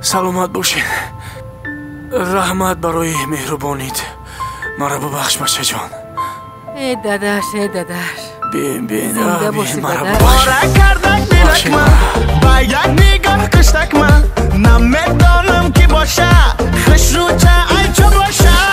سلامت باشین раҳмат барои меҳрубонит. Мара бубахш бачаҷон. дадаш дадаш зинда боши дадаш. Ора кардак белакма ба як нигоҳ куштакма намедонам ки боша хушрӯча айчо боша